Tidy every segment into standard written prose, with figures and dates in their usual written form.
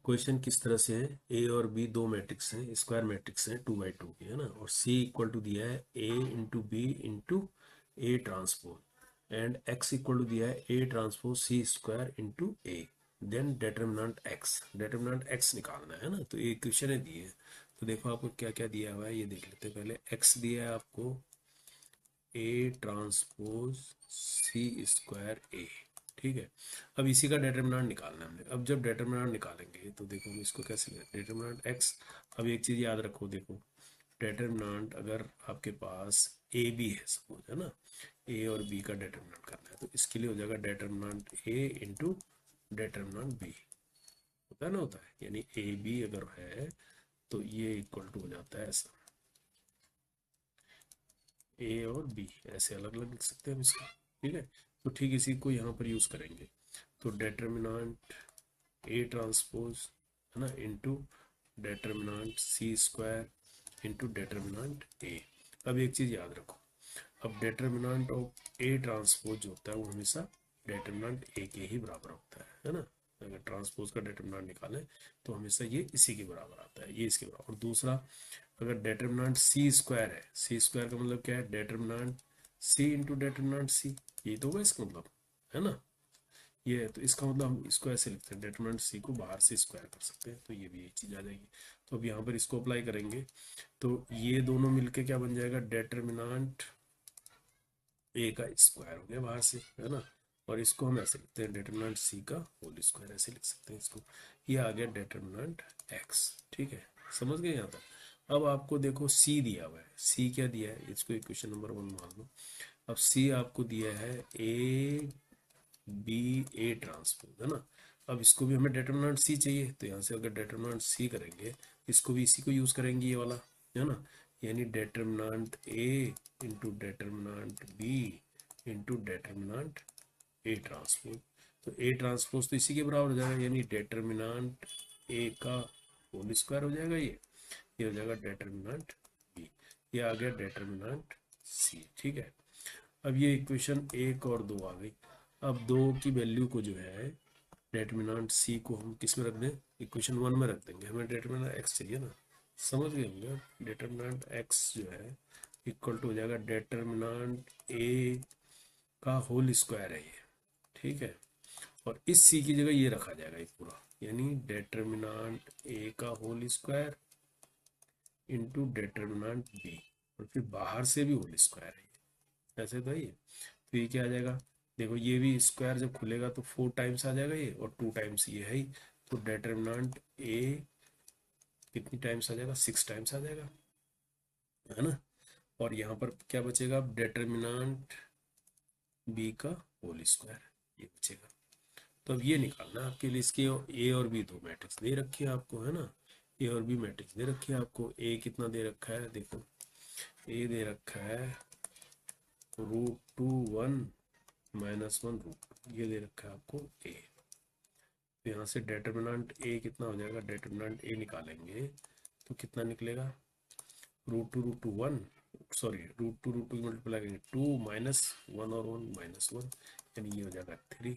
Question किस तरह से है, ए और बी दो मैट्रिक्स हैं, स्क्वायर मैट्रिक्स हैं 2x2 की, है ना, और सी इक्वल टू दिया है A into B into A transpose and X equal to दिया है A transpose C square into A, then determinant X निकालना है ना। तो ये क्वेश्चन है दिए, तो देखो आपको क्या क्या दिया हुआ है ये देख लेते हैं। पहले एक्स दिया है आपको ए ट्रांसपोज सी स्क्वायर ए, ठीक है। अब इसी का डेटर्मिनेंट निकालना है हमने। अब जब डेटर्मिनेंट निकालेंगे तो देखो हम इसको कैसे लें, डेटर्मिनेंट एक्स। अब एक चीज़ याद रखो, देखो डेटर्मिनेंट अगर आपके पास ए बी है सपोज, है ना, ए और बी का डेटर्मिनेंट करना है तो इसके लिए हो जाएगा determinant A into determinant B, होता है ना, होता है, यानी ए बी अगर है तो ये इक्वल टू हो जाता है ऐसा, ए और बी ऐसे अलग अलग लिख सकते हैं हम इसको, ठीक है। तो ठीक इसी को यहाँ पर यूज़ करेंगे। तो डेटर्मिनेंट ए ट्रांसपोज, है ना, इनटू डेटर्मिनेंट सी स्क्वायर इंटू डेटर्मिनेंट ए। अब एक चीज़ याद रखो, अब डेटर्मिनेंट ऑफ ए ट्रांसपोज जो होता है वो हमेशा डेटर्मिनेंट ए के ही बराबर होता है ना। अगर ट्रांसपोज का डेटर्मिनेंट निकालें तो हमेशा ये इसी के बराबर आता है, ये इसके बराबर। और दूसरा, अगर डेटर्मिनेंट सी स्क्वायर है, सी स्क्वायर का मतलब क्या है, डेटर्मिनेंट सी इंटू डेटर्मिनेंट सी, ये तो होगा इसका मतलब, है ना, ये है। तो इसका मतलब हम इसको ऐसे लिखते हैं, डेटर्मिनेंट सी को बाहर से स्क्वायर कर सकते हैं, तो ये भी एक चीज़ आ जाएगी। तो अब यहाँ पर इसको अप्लाई करेंगे तो ये दोनों मिलके क्या बन जाएगा, डेटर्मिनेंट ए का स्क्वायर हो गया बाहर से, है ना, और इसको हम ऐसे लिखते हैं डेटर्मिनेंट सी का होल स्क्वायर, ऐसे लिख सकते हैं इसको। ये आ गया डेटर्मिनेंट एक्स, ठीक है, समझ गए यहाँ तक। अब आपको देखो सी दिया हुआ है, सी क्या दिया है, इसको इक्वेशन नंबर 1 मान लो। अब सी आपको दिया है ए बी ए ट्रांसपोज, है ना। अब इसको भी हमें डेटर्मिनेंट सी चाहिए, तो यहाँ से अगर डेटर्मिनेंट सी करेंगे इसको भी इसी को यूज करेंगे, ये वाला, है ना, यानी determinant A into determinant B into determinant A transpose. तो ए ट्रांसपोज तो इसी के बराबर हो जाएगा, यानी डेटर्मिनेंट ए का होल स्क्वायर हो जाएगा, ये हो जाएगा डेटर्मिनेंट बी, ये आ गया डेटर्मिनेंट सी, ठीक है। अब ये इक्वेशन 1 और 2 आ गई। अब 2 की वैल्यू को जो है डेटर्मिनेंट सी को हम किस में रख दें, इक्वेशन 1 में रख देंगे, हमें डेटर्मिनेंट एक्स चाहिए ना, समझ गए होंगे। डेटर्मिनेंट एक्स जो है इक्वल टू हो जाएगा डेटर्मिनेंट ए का होल स्क्वायर है ये, ठीक है, और इस सी की जगह ये रखा जाएगा एक पूरा, यानी डेटर्मिनेंट ए का whole square into determinant B, और फिर बाहर से भी होल स्क्वायर है, ऐसे तो है ये। तो ये क्या आ जाएगा, देखो ये भी स्क्वायर जब खुलेगा तो 4 टाइम्स आ जाएगा ये, और 2 टाइम्स ये है ही, तो डेटर्मिनेंट ए कितनी टाइम्स आ जाएगा, 6 टाइम्स आ जाएगा, है ना। और यहाँ पर क्या बचेगा, डेटर्मिनेंट बी का होल स्क्वायर, ये बचेगा। तो अब ये निकालना है आपके लिए, इसके ए और बी दो मैट्रिक्स दे रखी है आपको, है ना, ए और बी मैट्रिक्स दे रखी है आपको। ए कितना दे रखा है, देखो ए दे रखा है √2 1 -1 √2, ये दे रखा है आपको ए। तो यहाँ से डेटर्मिनेंट ए कितना हो जाएगा, डेटर्मिनेंट ए निकालेंगे तो कितना निकलेगा, √2 √2 1, सॉरी √2 की मल्टीप्लाई करेंगे 2 -1 और 1 -1, यानी ये हो जाएगा 3,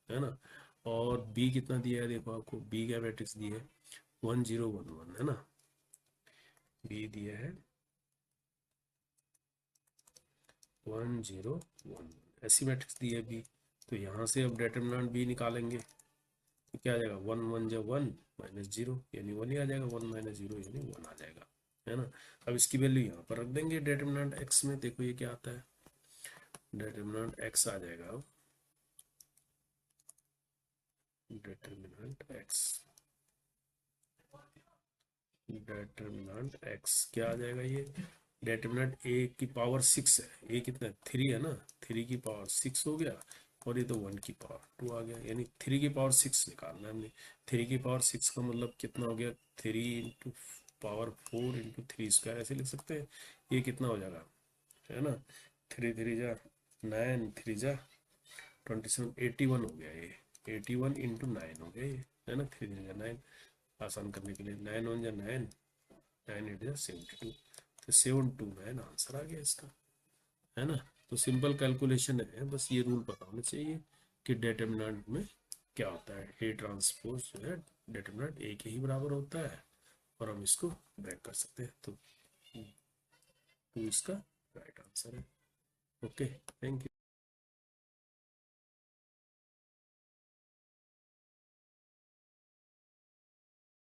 है ना। और बी कितना दिया है, देखो आपको बी क्या मैट्रिक्स दी है, 1 0 1 1, है ना, बी दिया है 1 0 1 1, ऐसी मैट्रिक्स दी है बी। तो यहाँ से अब डेटर्मिनेंट बी निकालेंगे तो क्या आ जाएगा, 1 1 जब 1 -0, यानी 1 ही आ जाएगा, 1 -0 यानी 1 आ जाएगा, है ना। अब इसकी वैल्यू यहाँ पर रख देंगे डेटर्मिनेंट एक्स में, देखो ये क्या आता है, डेटर्मिनेंट एक्स आ जाएगा, अब डेटर्मिनेंट एक्स क्या आ जाएगा, ये डेटर्मिनेंट ए की पावर 6 है, ए कितना 3 है ना, 3 की पावर 6 हो गया, और ये तो 1 की पावर 2 आ गया, यानी 3 की पावर 6 निकालना है हमने। 3 की पावर 6 का मतलब कितना हो गया, 3 इंटू पावर 4 इंटू 3 स्क्वायर, ऐसे लिख सकते हैं। ये कितना हो जाएगा, है ना, 3 3 जा 9, 3 जा 27, 81 हो गया ये, 81 इंटू 9 हो गया ये, है ना, 3 3 जा 9, आसान करने के लिए 9 1 जा 9, 9 8 जा 72, तो 729 आंसर आ गया इसका, है ना। तो सिंपल कैलकुलेशन है, बस ये रूल पता होना चाहिए कि डेटर्मिनेंट में क्या होता है, ए ट्रांसपोज जो है डिटरमिनेंट ए के ही बराबर होता है और हम इसको ब्रेक कर सकते हैं। तो 2 इसका राइट आंसर है। Okay, thank you.